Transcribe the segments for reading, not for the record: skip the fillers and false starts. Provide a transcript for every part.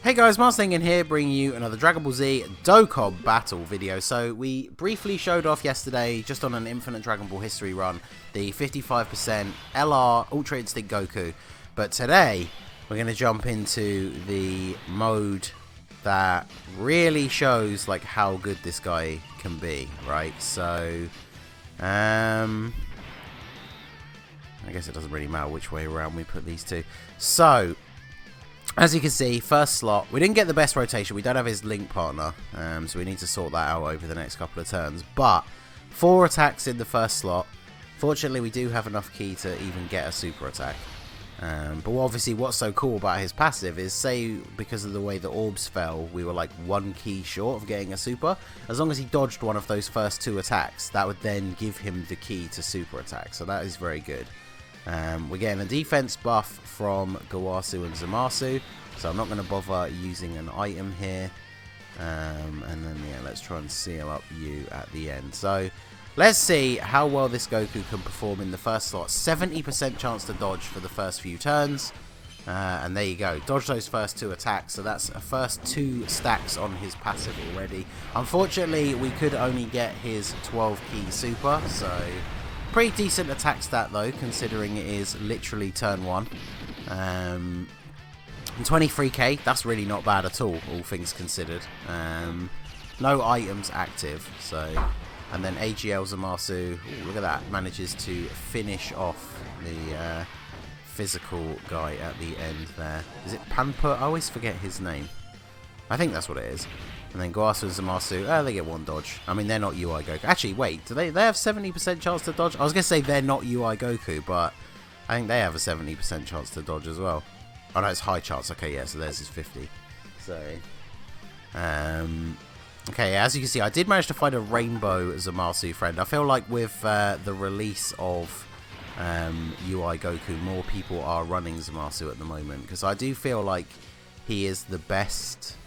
Hey guys, Ningen here, bringing you another Dragon Ball Z Dokkan battle video. So we briefly showed off yesterday, just on an Infinite Dragon Ball history run, the 55% LR Ultra Instinct Goku. But today, we're going to jump into the mode that really shows like how good this guy can be, right? So, I guess it doesn't really matter which way around we put these two. So, as you can see, first slot, we didn't get the best rotation. We don't have his link partner, so we need to sort that out over the next couple of turns. But 4 attacks in the first slot. Fortunately, we do have enough ki to even get a super attack. But obviously, what's so cool about his passive is, say, because of the way the orbs fell, we were like 1 ki short of getting a super. As long as he dodged one of those first 2 attacks, that would then give him the ki to super attack. So that is very good. We're getting a defense buff from GOKU and Zamasu, so I'm not going to bother using an item here. And then, yeah, let's try and seal up you at the end. So, let's see how well this Goku can perform in the first slot. 70% chance to dodge for the first few turns. And there you go. Dodge those first 2 attacks. So that's a first 2 stacks on his passive already. Unfortunately, we could only get his 12 ki super, so pretty decent attack stat though, considering it is literally turn 1. 23k, that's really not bad at all things considered. No items active, so, and then AGL Zamasu, ooh, look at that, manages to finish off the physical guy at the end there. Is it Panpa? I always forget his name. I think that's what it is. And then GOKU and Zamasu, they get 1 dodge. I mean, they're not UI Goku. Actually, wait, do they have 70% chance to dodge? I was going to say they're not UI Goku, but I think they have a 70% chance to dodge as well. Oh no, it's high chance. Okay, yeah, so theirs is 50. So, okay, yeah, as you can see, I did manage to find a rainbow Zamasu friend. I feel like with the release of UI Goku, more people are running Zamasu at the moment, because I do feel like he is the best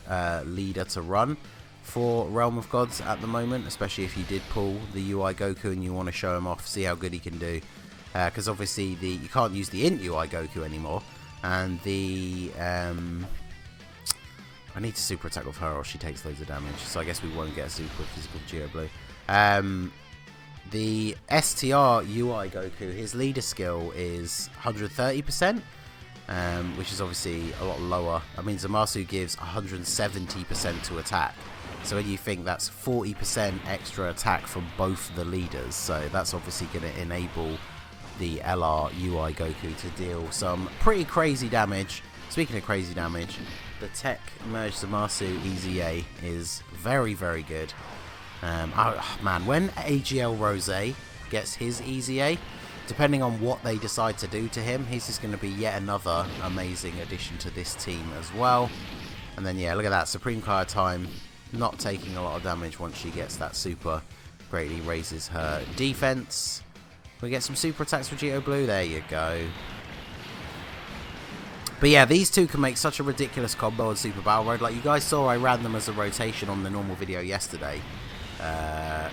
leader to run for Realm of Gods at the moment, especially if you did pull the UI Goku and you want to show him off, see how good he can do, because obviously you can't use the int UI Goku anymore, and the I need to super attack with her or she takes loads of damage, so I guess we won't get a super physical Geo Blue. The STR UI Goku, his leader skill is 130%, which is obviously a lot lower. I mean, Zamasu gives 170% to attack, so when you think that's 40% extra attack from both the leaders, so that's obviously going to enable the LR UI Goku to deal some pretty crazy damage. Speaking of crazy damage, the Tech Merge Zamasu EZA is very, very good. Oh man, when AGL Rose gets his EZA, depending on what they decide to do to him, he's just going to be yet another amazing addition to this team as well. And then, yeah, look at that. Supreme Kai time, not taking a lot of damage once she gets that super. Greatly raises her defense. We get some super attacks for Geo Blue. There you go. But yeah, these two can make such a ridiculous combo on Super Battle Road. Like you guys saw, I ran them as a rotation on the normal video yesterday. Of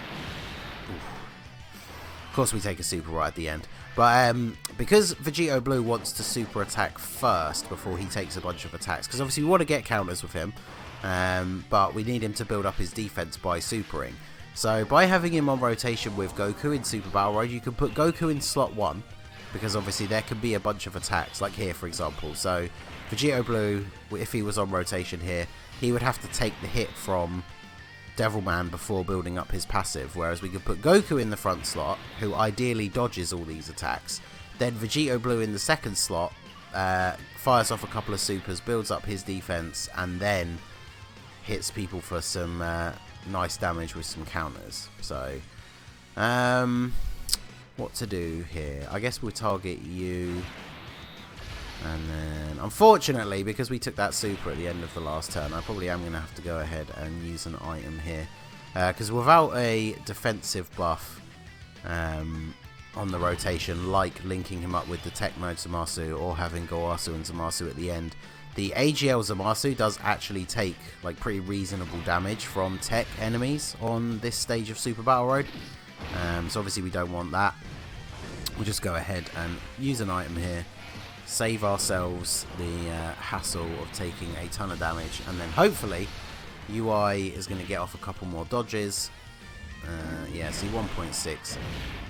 course we take a super right at the end, but because Vegito Blue wants to super attack first before he takes a bunch of attacks, because obviously we want to get counters with him, but we need him to build up his defense by supering. So by having him on rotation with Goku in Super Battle Road, you can put Goku in slot 1, because obviously there can be a bunch of attacks, like here for example. So Vegito Blue, if he was on rotation here, he would have to take the hit from Devilman before building up his passive, whereas we could put Goku in the front slot, who ideally dodges all these attacks, then Vegito Blue in the second slot, fires off a couple of supers, builds up his defense, and then hits people for some nice damage with some counters. So what to do here? I guess we'll target you. And then, unfortunately, because we took that super at the end of the last turn, I probably am going to have to go ahead and use an item here. Because without a defensive buff on the rotation, like linking him up with the Tech Mode Zamasu or having GOKU and Zamasu at the end, the AGL Zamasu does actually take like pretty reasonable damage from tech enemies on this stage of Super Battle Road. So obviously we don't want that. We'll just go ahead and use an item here. save ourselves the hassle of taking a ton of damage, and then hopefully UI is going to get off a couple more dodges. Yeah, see, 1.6.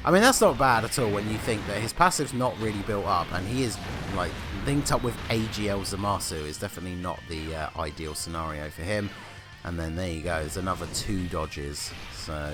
I mean, that's not bad at all when you think that his passive's not really built up, and he is like linked up with AGL Zamasu is definitely not the ideal scenario for him. And then there you go, there's another 2 dodges, so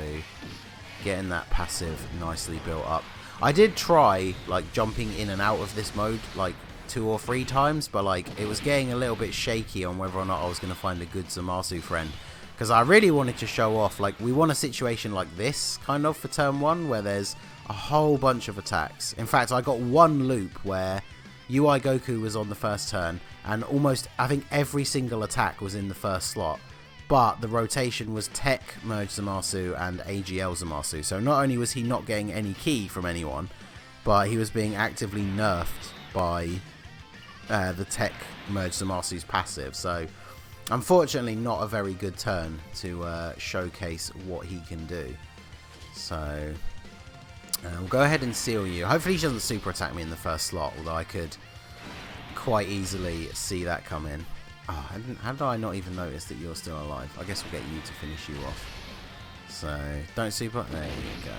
getting that passive nicely built up. I did try like jumping in and out of this mode like 2 or 3 times, but like it was getting a little bit shaky on whether or not I was going to find a good Zamasu friend. Because I really wanted to show off, like, we want a situation like this, kind of, for turn 1, where there's a whole bunch of attacks. In fact, I got one loop where UI Goku was on the first turn, and almost, I think, every single attack was in the first slot. But the rotation was Tech Merge Zamasu and AGL Zamasu. So not only was he not getting any ki from anyone, but he was being actively nerfed by the Tech Merge Zamasu's passive. So unfortunately, not a very good turn to showcase what he can do. So we'll go ahead and seal you. Hopefully he doesn't super attack me in the first slot, although I could quite easily see that come in. Oh, how did I not even notice that you're still alive? I guess we'll get you to finish you off. So don't super. There you go.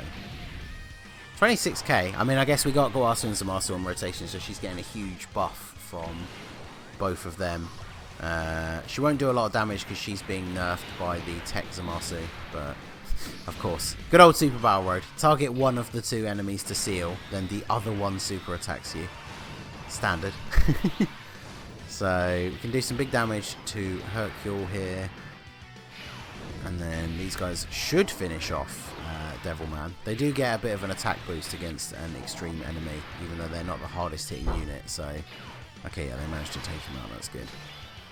26k. I mean, I guess we got Goasu and Zamasu on rotation, so she's getting a huge buff from both of them. She won't do a lot of damage because she's being nerfed by the Tech Zamasu, but of course, good old Super Battle Road. Target one of the 2 enemies to seal, then the other one super attacks you. Standard. So we can do some big damage to Hercule here, and then these guys should finish off Devilman. They do get a bit of an attack boost against an extreme enemy, even though they're not the hardest hitting unit. So okay, yeah, they managed to take him out. That's good.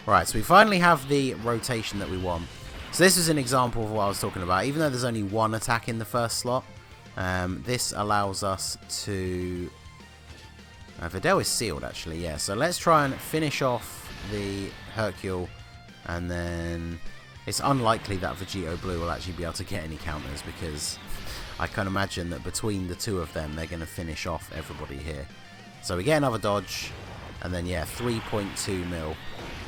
Right, so we finally have the rotation that we want. So this is an example of what I was talking about. Even though there's only 1 attack in the first slot, this allows us to... Videl is sealed, actually, yeah. So let's try and finish off the Hercule, and then it's unlikely that Vegito Blue will actually be able to get any counters, because I can imagine that between the 2 of them, they're going to finish off everybody here. So we get another dodge, and then, yeah, 3.2 mil.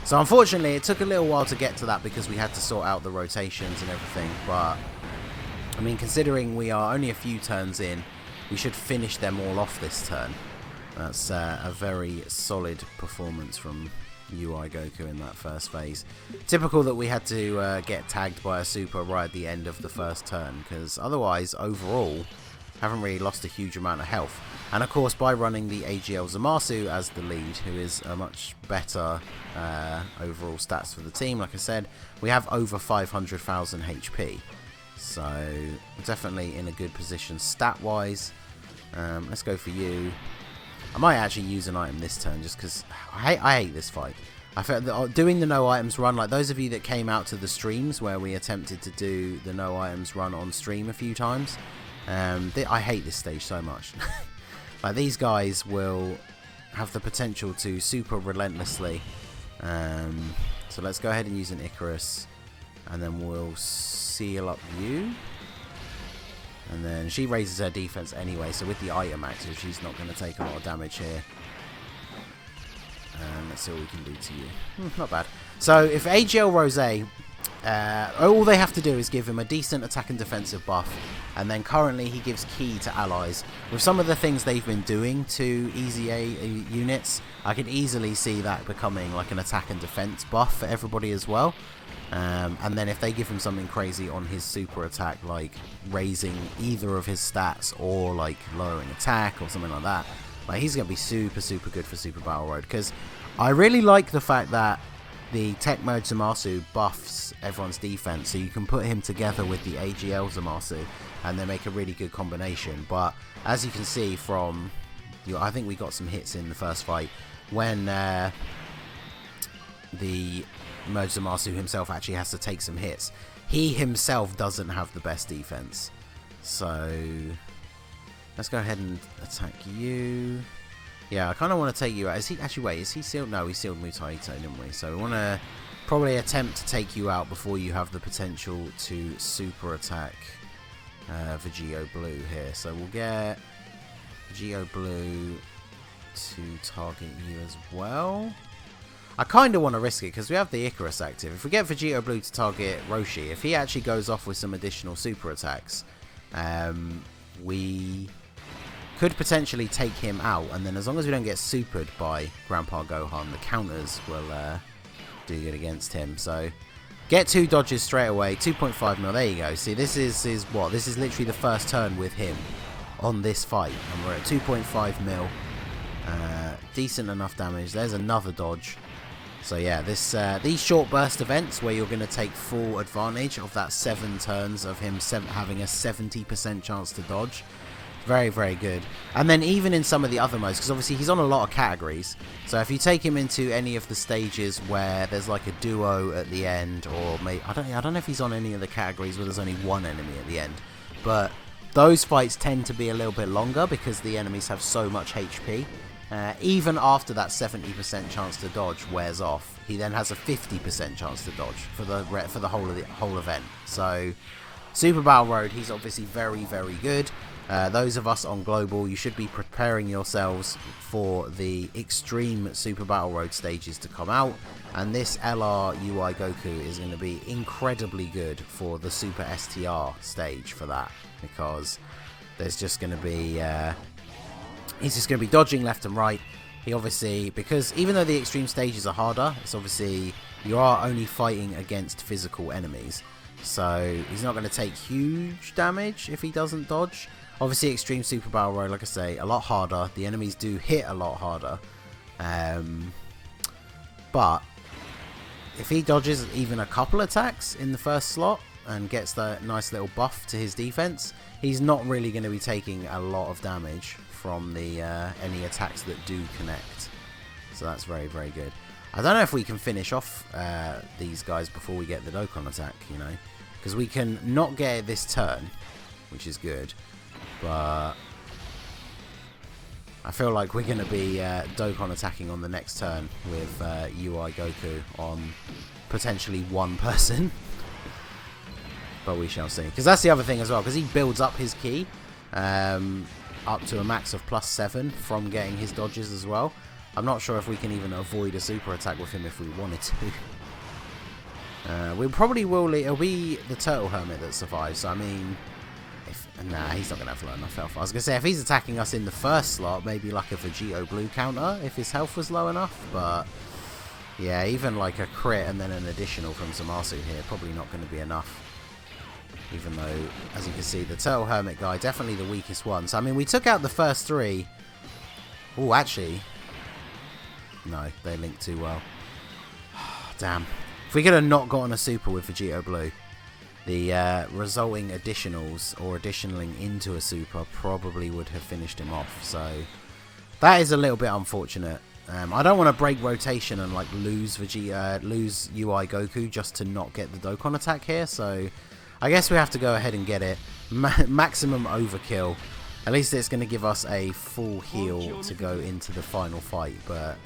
So unfortunately, it took a little while to get to that because we had to sort out the rotations and everything. But, I mean, considering we are only a few turns in, we should finish them all off this turn. That's a very solid performance from UI Goku in that first phase. Typical that we had to get tagged by a super right at the end of the first turn, because otherwise, overall, haven't really lost a huge amount of health. And of course, by running the AGL Zamasu as the lead, who is a much better overall stats for the team, like I said, we have over 500,000 HP. So, definitely in a good position stat-wise. Let's go for you. I might actually use an item this turn, just because I hate this fight. I felt that doing the no items run, like those of you that came out to the streams where we attempted to do the no items run on stream a few times, I hate this stage so much. Like, these guys will have the potential to super relentlessly. So let's go ahead and use an Icarus, and then we'll seal up you. And then she raises her defense anyway, so with the item active, she's not going to take a lot of damage here. And let's see what we can do to you. Not bad. So if AGL Rose, all they have to do is give him a decent attack and defensive buff, and then currently he gives ki to allies. With some of the things they've been doing to Easy A units, I could easily see that becoming like an attack and defense buff for everybody as well. And then if they give him something crazy on his super attack, like raising either of his stats or like lowering attack or something like that, like he's going to be super, super good for Super Battle Road. Because I really like the fact that the Tech Mode Zamasu buffs everyone's defense, so you can put him together with the AGL Zamasu and they make a really good combination. But as you can see from, I think we got some hits in the first fight when the Merge Zamasu himself actually has to take some hits. He himself doesn't have the best defense. So let's go ahead and attack you. Yeah, I kind of want to take you out. Is he actually, wait, is he sealed? No, we sealed Mutaito, didn't we? So we want to probably attempt to take you out before you have the potential to super attack Vegito Blue here. So we'll get Vegito Blue to target you as well. I kind of want to risk it because we have the Icarus active. If we get Vegito Blue to target Roshi, if he actually goes off with some additional super attacks, we could potentially take him out. And then as long as we don't get supered by Grandpa Gohan, the counters will do good against him. So get 2 dodges straight away, 2.5 mil. There you go. See, this is what? This is literally the first turn with him on this fight. And we're at 2.5 mil. Decent enough damage. There's another dodge. So yeah, these short burst events where you're going to take full advantage of that 7 turns of him having a 70% chance to dodge. Very, very good. And then even in some of the other modes, because obviously he's on a lot of categories. So if you take him into any of the stages where there's like a duo at the end, or maybe, I don't know if he's on any of the categories where there's only one enemy at the end. But those fights tend to be a little bit longer because the enemies have so much HP. Even after that 70% chance to dodge wears off, he then has a 50% chance to dodge for the whole event. So Super Battle Road, he's obviously very, very good. Those of us on Global, you should be preparing yourselves for the extreme Super Battle Road stages to come out. And this LR UI Goku is going to be incredibly good for the Super STR stage for that. Because there's just going to be... he's just going to be dodging left and right. He obviously... Because even though the extreme stages are harder, it's obviously... You are only fighting against physical enemies. So he's not going to take huge damage if he doesn't dodge. Obviously, Extreme Super Battle Road, like I say, a lot harder. The enemies do hit a lot harder. But if he dodges even a couple attacks in the first slot and gets that nice little buff to his defense, he's not really going to be taking a lot of damage from the any attacks that do connect. So that's very, very good. I don't know if we can finish off these guys before we get the Dokkan attack, you know. Because we can not get it this turn, which is good. But I feel like we're going to be Dokkan attacking on the next turn with UI Goku on potentially one person. But we shall see. Because that's the other thing as well. Because he builds up his ki up to a max of +7 from getting his dodges as well. I'm not sure if we can even avoid a super attack with him if we wanted to. We probably will. It'll be the Turtle Hermit that survives. So, I mean... Nah, he's not going to have low enough health. I was going to say, if he's attacking us in the first slot, maybe like a Vegito Blue counter, if his health was low enough. But, yeah, even like a crit and then an additional from Zamasu here, probably not going to be enough. Even though, as you can see, the Turtle Hermit guy, definitely the weakest one. So, I mean, we took out the first 3. Oh, actually... No, they link too well. Damn. If we could have not gotten a super with Vegito Blue, the resulting additionals or additionaling into a super probably would have finished him off. So that is a little bit unfortunate. I don't want to break rotation and like lose UI Goku just to not get the Dokkan attack here. So I guess we have to go ahead and get it. Maximum overkill. At least it's going to give us a full heal to go into the final fight, but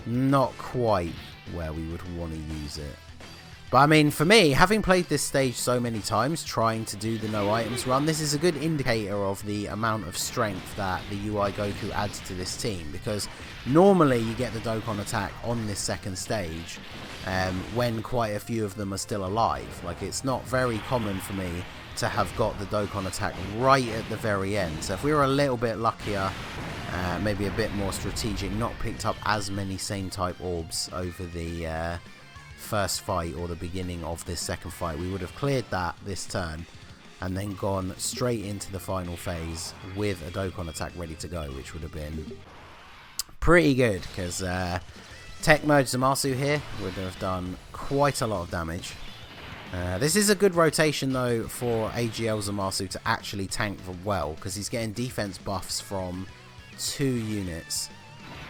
not quite where we would want to use it. But I mean, for me, having played this stage so many times, trying to do the no items run, this is a good indicator of the amount of strength that the UI Goku adds to this team. Because normally you get the Dokkan attack on this second stage when quite a few of them are still alive. Like, it's not very common for me to have got the Dokkan attack right at the very end. So if we were a little bit luckier, maybe a bit more strategic, not picked up as many same type orbs over the first fight or the beginning of this second fight, we would have cleared that this turn and then gone straight into the final phase with a Dokkan attack ready to go, which would have been pretty good, because Tech Mode Zamasu here would have done quite a lot of damage. This is a good rotation though for AGL Zamasu to actually tank well, because he's getting defense buffs from 2 units.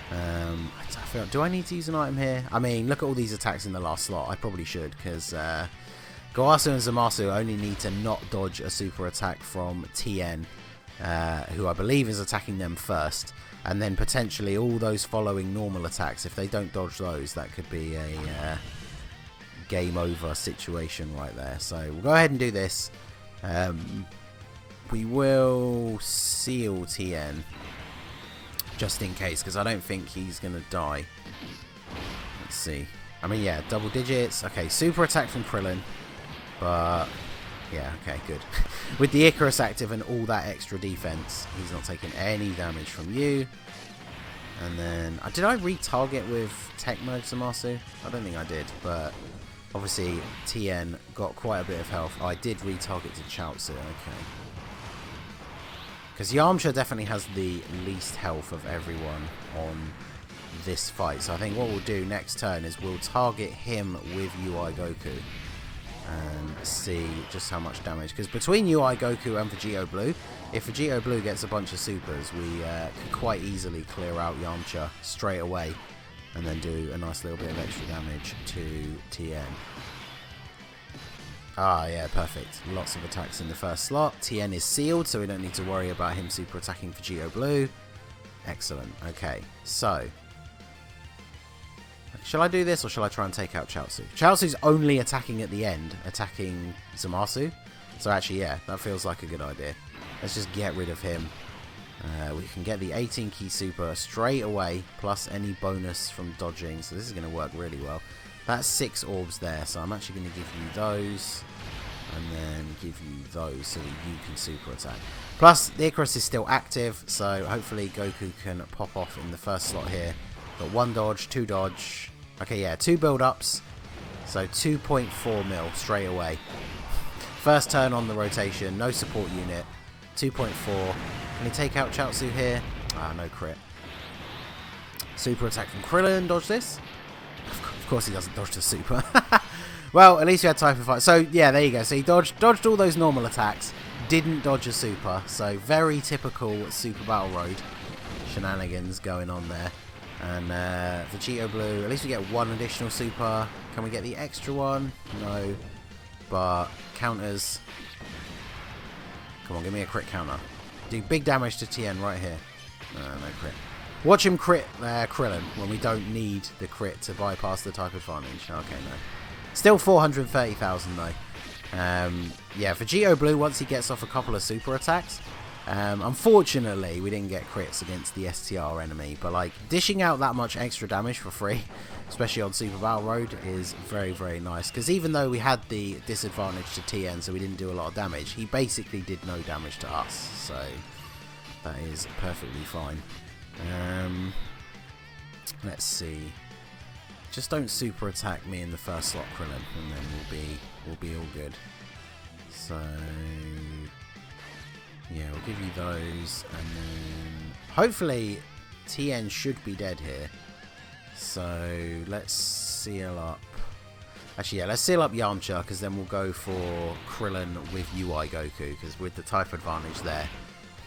I feel, do I need to use an item here? I mean, look at all these attacks in the last slot. I probably should, because Goasu and Zamasu only need to not dodge a super attack from TN, who I believe is attacking them first, and then potentially all those following normal attacks. If they don't dodge those, that could be a game over situation right there. So we'll go ahead and do this. We will seal TN. just in case, because I don't think he's going to die. Let's see. I mean, yeah, double digits. Okay, super attack from Krillin. But, yeah, okay, good. With the Icarus active and all that extra defense, he's not taking any damage from you. And then, did I retarget with Tech Mode Zamasu? I don't think I did, but obviously TN got quite a bit of health. I did retarget to Chaozu, okay. Because Yamcha definitely has the least health of everyone on this fight. So I think what we'll do next turn is we'll target him with UI Goku and see just how much damage. Because between UI Goku and Vegito Blue, if Vegito Blue gets a bunch of supers, we could quite easily clear out Yamcha straight away and then do a nice little bit of extra damage to TN. Ah, yeah, perfect. Lots of attacks in the first slot. TN is sealed, so we don't need to worry about him super attacking Vegito Blue. Excellent. Okay, so shall I do this or shall I try and take out Chaozu? Chaozu's only attacking at the end, attacking Zamasu. So actually, yeah, that feels like a good idea. Let's just get rid of him. We can get the 18 key super straight away, plus any bonus from dodging. So this is going to work really well. That's 6 orbs there, so I'm actually going to give you those, and then give you those so that you can super attack. Plus, the Icarus is still active, so hopefully Goku can pop off in the first slot here. Got 1 dodge, 2 dodge. Okay, yeah, 2 build-ups, so 2.4 mil straight away. First turn on the rotation, no support unit, 2.4. Can he take out Chaozu here? Ah, no crit. Super attack from Krillin, dodge this. Of course he doesn't dodge the super. Well, at least we had time for fight. So, yeah, there you go. So he dodged all those normal attacks. Didn't dodge a super. So, very typical Super Battle Road shenanigans going on there. And Vegito Blue, at least we get 1 additional super. Can we get the extra one? No. But counters. Come on, give me a crit counter. Do big damage to TN right here. No crit. Watch him crit Krillin when we don't need the crit to bypass the type advantage. Okay, no. Still 430,000 though. Yeah, Vegito Blue, once he gets off a couple of super attacks, unfortunately we didn't get crits against the STR enemy, but like dishing out that much extra damage for free, especially on Super Battle Road, is very, very nice. Because even though we had the disadvantage to TN, so we didn't do a lot of damage, he basically did no damage to us, so that is perfectly fine. Let's see. Just don't super attack me in the first slot, Krillin, and then we'll be all good. So yeah, we'll give you those, and then hopefully TN should be dead here. So let's seal up. Actually, yeah, let's seal up Yamcha, because then we'll go for Krillin with UI Goku, because with the type advantage there,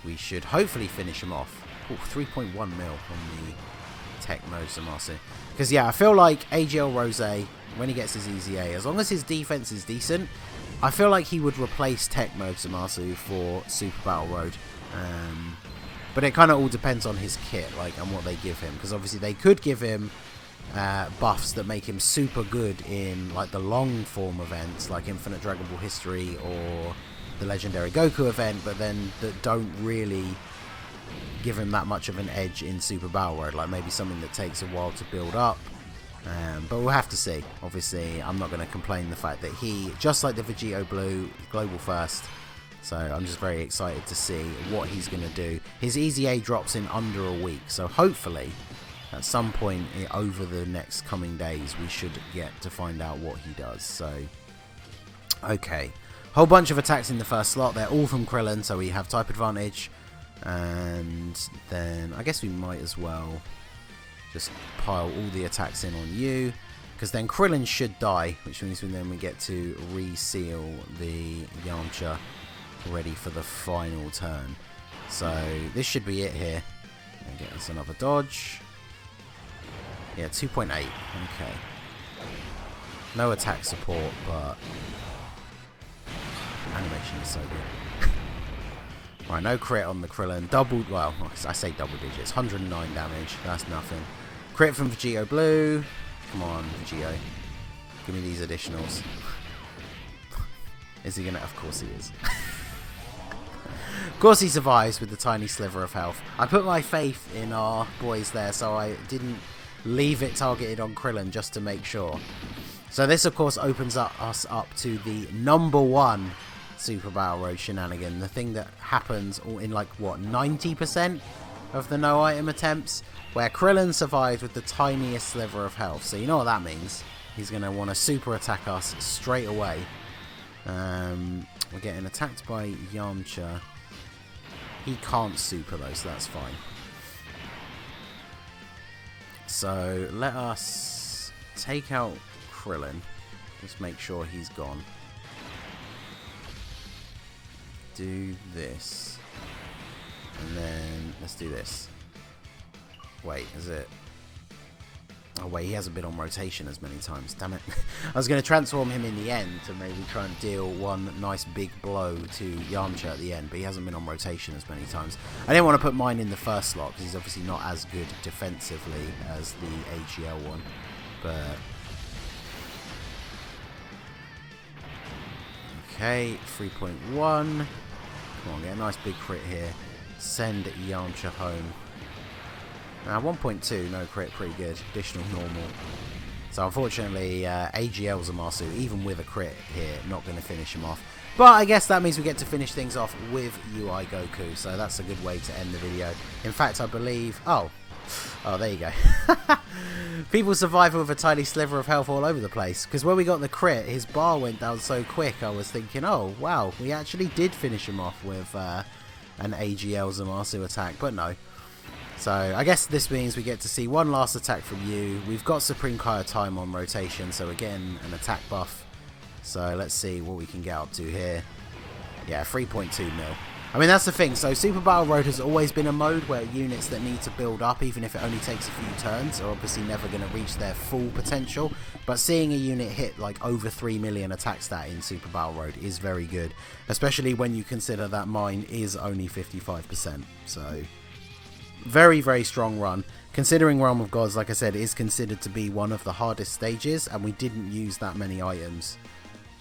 we should hopefully finish him off. Ooh, 3.1 mil on the Tech Mode Zamasu. Because, yeah, I feel like AGL Rose, when he gets his Easy A, as long as his defense is decent, I feel like he would replace Tech Mode Zamasu for Super Battle Road. But it kind of all depends on his kit, like, and what they give him. Because obviously they could give him buffs that make him super good in, like, the long form events, like Infinite Dragon Ball History or the Legendary Goku event, but then that don't really give him that much of an edge in Super Battle Road, like maybe something that takes a while to build up. But we'll have to see. Obviously, I'm not going to complain the fact that he, just like the Vegito Blue, global first. So I'm just very excited to see what he's going to do. His Easy A drops in under a week, so hopefully at some point over the next coming days we should get to find out what he does. So, okay. Whole bunch of attacks in the first slot. They're all from Krillin, so we have type advantage. And then I guess we might as well just pile all the attacks in on you, because then Krillin should die, which means then we get to reseal the Yamcha ready for the final turn. So this should be it here. And get us another dodge. Yeah, 2.8. Okay. No attack support, but animation is so good. Right, no crit on the Krillin. Double, well, I say double digits. 109 damage. That's nothing. Crit from Vegito Blue. Come on, Vegito. Give me these additionals. Is he gonna? Of course he is. Of course he survives with the tiny sliver of health. I put my faith in our boys there, so I didn't leave it targeted on Krillin just to make sure. So this, of course, opens us up to the #1 Super Battle Road shenanigan. The thing that happens in, like, what, 90% of the no item attempts? Where Krillin survived with the tiniest sliver of health. So you know what that means. He's going to want to super attack us straight away. We're getting attacked by Yamcha. He can't super though, so that's fine. So let us take out Krillin. Just make sure he's gone. Do this. And then let's do this. Wait, is it? Oh wait, he hasn't been on rotation as many times, damn it. I was going to transform him in the end to maybe try and deal one nice big blow to Yamcha at the end, but he hasn't been on rotation as many times. I didn't want to put mine in the first slot because he's obviously not as good defensively as the AGL one, but... Okay, 3.1. Come on, get a nice big crit here. Send Yamcha home. 1.2, no crit, pretty good. Additional normal. So unfortunately, AGL Zamasu, even with a crit here, not going to finish him off. But I guess that means we get to finish things off with UI Goku. So that's a good way to end the video. In fact, I believe... Oh, there you go. People survive with a tiny sliver of health all over the place. Because when we got the crit, his bar went down so quick, I was thinking, oh, wow, we actually did finish him off with an AGL Zamasu attack. But no. So I guess this means we get to see one last attack from you. We've got Supreme Kai time on rotation, so we're getting an attack buff. So let's see what we can get up to here. Yeah, 3.2 mil. I mean, that's the thing. So Super Battle Road has always been a mode where units that need to build up, even if it only takes a few turns, are obviously never going to reach their full potential. But seeing a unit hit like over 3 million attack stat in Super Battle Road is very good, especially when you consider that mine is only 55%. So... very, very strong run. Considering Realm of Gods, like I said, is considered to be one of the hardest stages, and we didn't use that many items.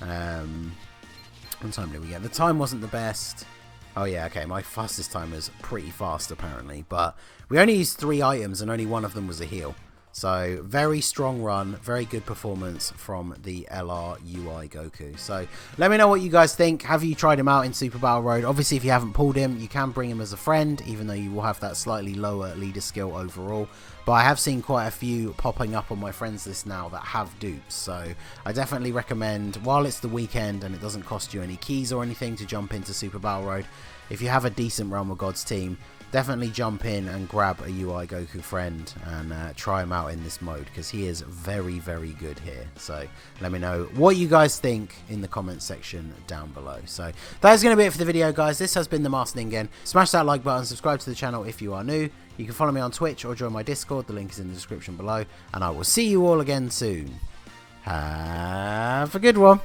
What time did we get? The time wasn't the best. Oh yeah, okay, my fastest time was pretty fast apparently, but we only used 3 items and only one of them was a heal. So, very strong run, very good performance from the LR UI Goku. So, let me know what you guys think. Have you tried him out in Super Battle Road? Obviously, if you haven't pulled him, you can bring him as a friend, even though you will have that slightly lower leader skill overall. But I have seen quite a few popping up on my friends list now that have dupes. So, I definitely recommend, while it's the weekend and it doesn't cost you any keys or anything to jump into Super Battle Road, if you have a decent Realm of Gods team, definitely jump in and grab a UI Goku friend and try him out in this mode, because he is very, very good here. So let me know what you guys think in the comments section down below. So that is going to be it for the video, guys. This has been the Master Ningen. Smash that like button, subscribe to the channel if you are new. You can follow me on Twitch or join my Discord. The link is in the description below. And I will see you all again soon. Have a good one.